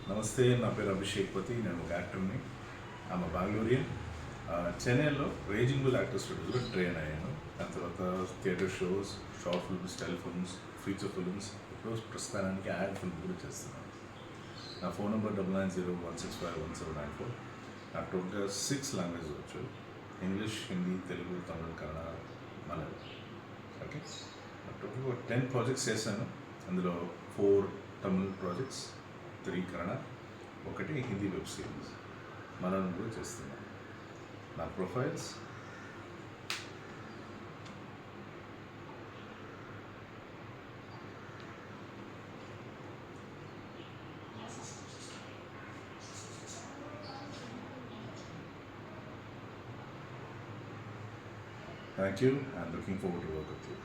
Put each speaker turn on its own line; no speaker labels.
నమస్తే, నా పేరు అభిషేక్ పతి. నేను ఒక యాక్టర్ని. ఆమె బెంగళూరియన్. చెన్నైలో రేజింగ్ బుల్ యాక్టర్ స్టూడియోలో ట్రైన్ అయ్యాను. దాని తర్వాత theatre shows, short films, telefilms, feature films, ఇప్పుడు ప్రస్తుతానికి యాడ్ ఫిల్మ్ కూడా చేస్తున్నాను. నా ఫోన్ నెంబర్ 9901651794. నాకు టోటల్గా 6 లాంగ్వేజెస్ వచ్చు: ఇంగ్లీష్, హిందీ, తెలుగు, తమిళ్, కన్నడ, మలయాళం. ఓకే, టోటల్గా 10 ప్రాజెక్ట్స్ చేశాను. అందులో 4 Tamil projects, 3 Kannada, 1 Hindi web series, Malayalam కూడా చేస్తున్నాను. నా profiles thank you. I'm looking forward to work with you.